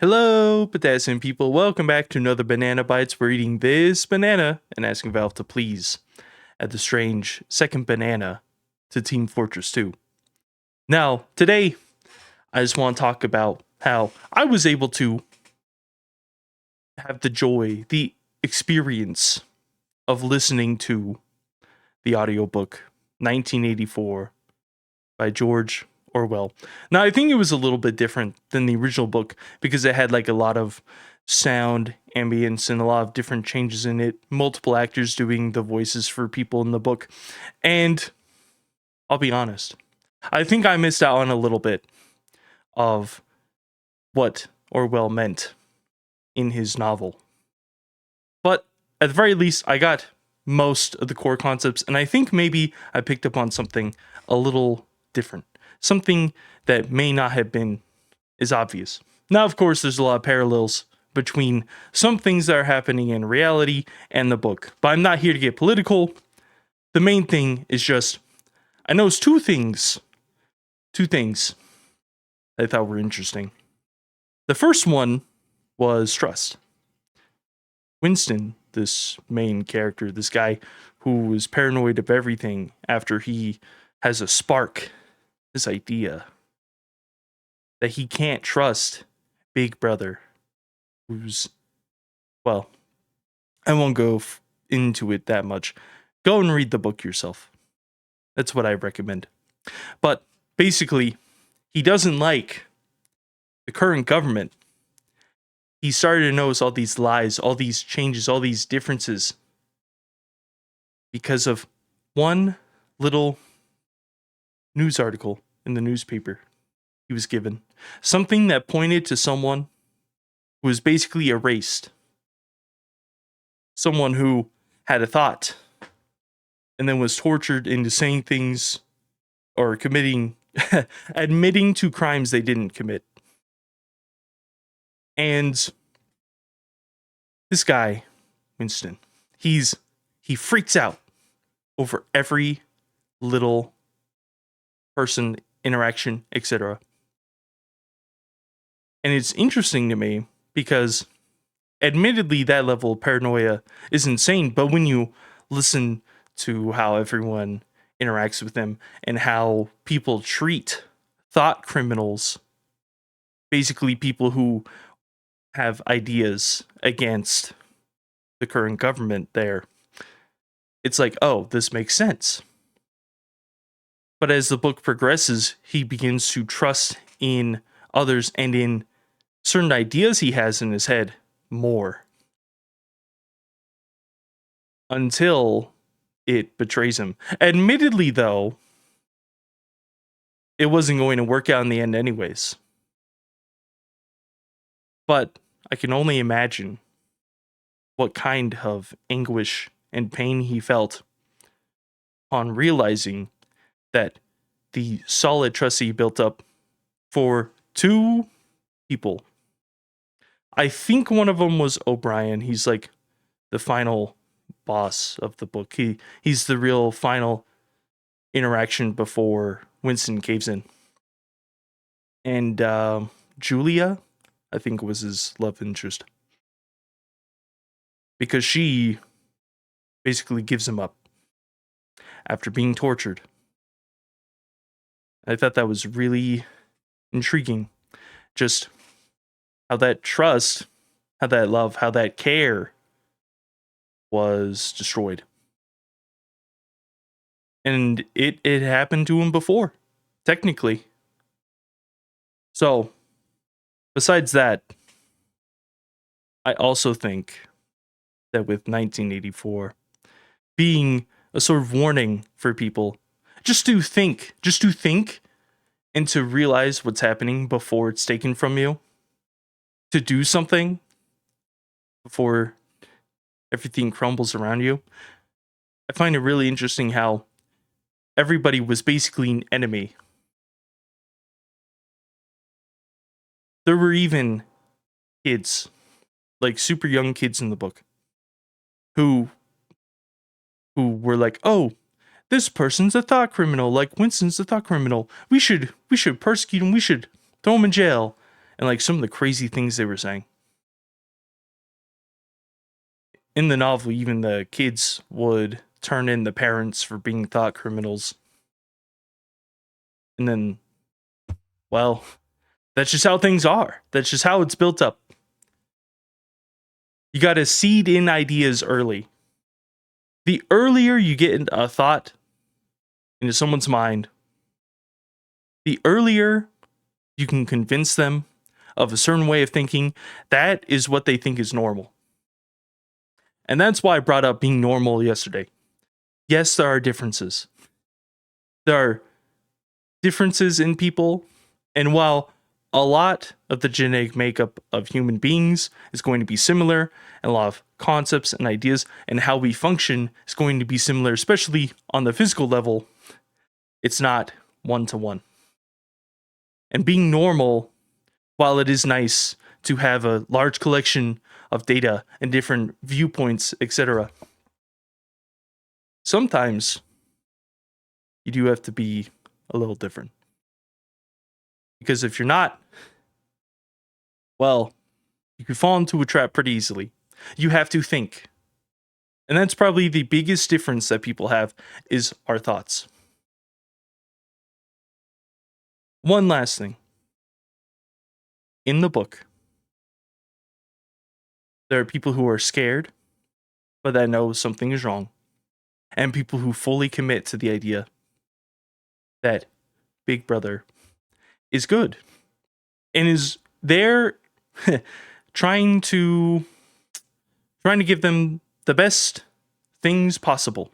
Hello, potassium people. Welcome back to another Banana Bites. We're eating this banana and asking Valve to please add the strange second banana to Team Fortress 2. Now, today, I just want to talk about how I was able to have the joy, the experience of listening to the audiobook 1984 by George Orwell. Now, I think it was a little bit different than the original book because it had like a lot of sound ambience and a lot of different changes in it, multiple actors doing the voices for people in the book. And I'll be honest, I think I missed out on a little bit of what Orwell meant in his novel. But at the very least, I got most of the core concepts, and I think maybe I picked up on something a little different. Something that may not have been as obvious. Now, of course, there's a lot of parallels between some things that are happening in reality and the book, but I'm not here to get political. The main thing is just, I noticed two things I thought were interesting. The first one was trust. Winston, this main character, this guy who is paranoid of everything after he has a spark, this idea that he can't trust Big Brother, who's, well, I won't go into it that much. Go and read the book yourself. That's what I recommend. But basically, he doesn't like the current government. He started to notice all these lies, all these changes, all these differences because of one little news article in the newspaper he was given. Something that pointed to someone who was basically erased. Someone who had a thought and then was tortured into saying things or admitting to crimes they didn't commit. And this guy, Winston, he freaks out over every little person, interaction, etc. And it's interesting to me because admittedly that level of paranoia is insane, but when you listen to how everyone interacts with them and how people treat thought criminals, basically people who have ideas against the current government there, it's like, oh, this makes sense. But as the book progresses, he begins to trust in others and in certain ideas he has in his head more. Until it betrays him. Admittedly, though, it wasn't going to work out in the end anyways. But I can only imagine what kind of anguish and pain he felt on realizing that the solid trust he built up for two people. I think one of them was O'Brien. He's like the final boss of the book. He's the real final interaction before Winston caves in. And Julia, I think, was his love interest. Because she basically gives him up after being tortured. I thought that was really intriguing. Just how that trust, how that love, how that care was destroyed. And it happened to him before, technically. So, besides that, I also think that with 1984 being a sort of warning for people just to think and to realize what's happening before it's taken from you, to do something before everything crumbles around you. I find it really interesting how everybody was basically an enemy. There were even kids, like super young kids in the book, who were like, oh, this person's a thought criminal, like Winston's a thought criminal. We should persecute him, we should throw him in jail. and like some of the crazy things they were saying. In the novel, even the kids would turn in the parents for being thought criminals. And then, well, that's just how things are. That's just how it's built up. You got to seed in ideas early. The earlier you get a thought into someone's mind, the earlier you can convince them of a certain way of thinking. That is what they think is normal. And that's why I brought up being normal yesterday. Yes, there are differences. There are differences in people. And while a lot of the genetic makeup of human beings is going to be similar, and a lot of concepts and ideas and how we function is going to be similar, especially on the physical level, it's not one to one. And being normal, while it is nice to have a large collection of data and different viewpoints, etc., sometimes you do have to be a little different. Because if you're not, well, you can fall into a trap pretty easily. You have to think. And that's probably the biggest difference that people have is our thoughts. One last thing. In the book, there are people who are scared, but that know something is wrong. And people who fully commit to the idea that Big Brother is good. And is there trying to give them the best things possible.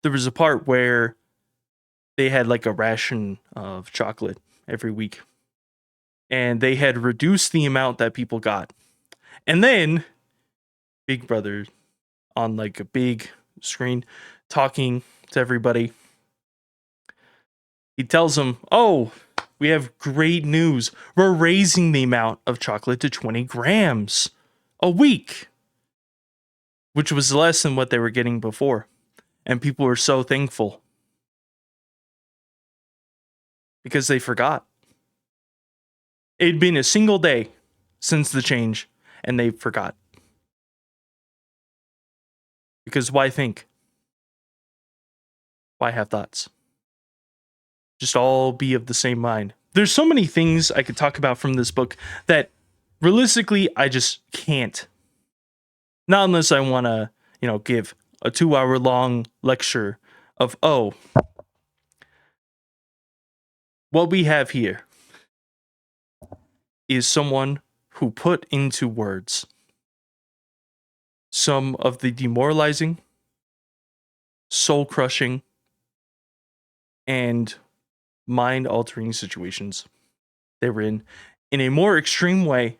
There was a part where they had like a ration of chocolate every week, and they had reduced the amount that people got. And then Big Brother on like a big screen talking to everybody, he tells them, "Oh, we have great news. We're raising the amount of chocolate to 20 grams a week," which was less than what they were getting before. And people were so thankful because they forgot. It'd been a single day since the change, and they forgot. Because why think? Why have thoughts? Just all be of the same mind. There's so many things I could talk about from this book that realistically I just can't. Not unless I want to, give a 2-hour long lecture of, what we have here is someone who put into words some of the demoralizing, soul-crushing, and mind-altering situations they were in a more extreme way,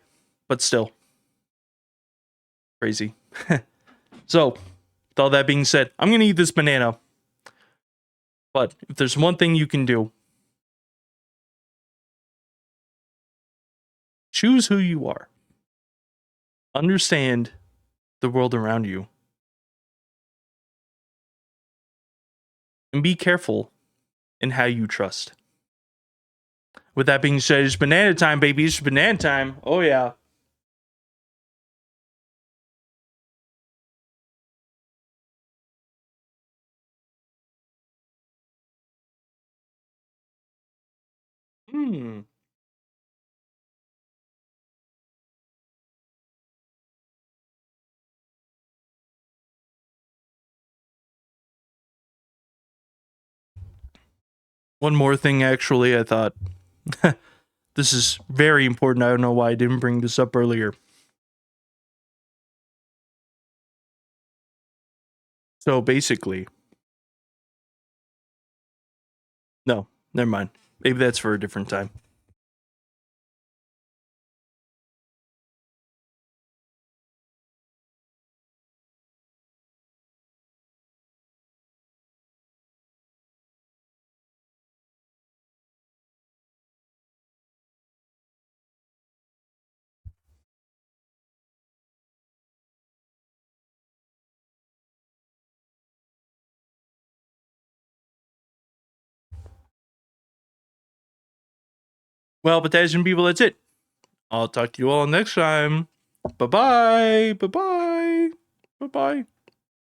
but still crazy. So, with all that being said, I'm going to eat this banana. But if there's one thing you can do, choose who you are. Understand the world around you. And be careful in how you trust. With that being said, it's banana time, baby. It's banana time. Oh, yeah. Hmm. One more thing, actually, I thought. This is very important. I don't know why I didn't bring this up earlier. So basically, no, never mind. Maybe that's for a different time. Well, but that isn't people. That's it. I'll talk to you all next time. Bye-bye. Bye-bye. Bye-bye.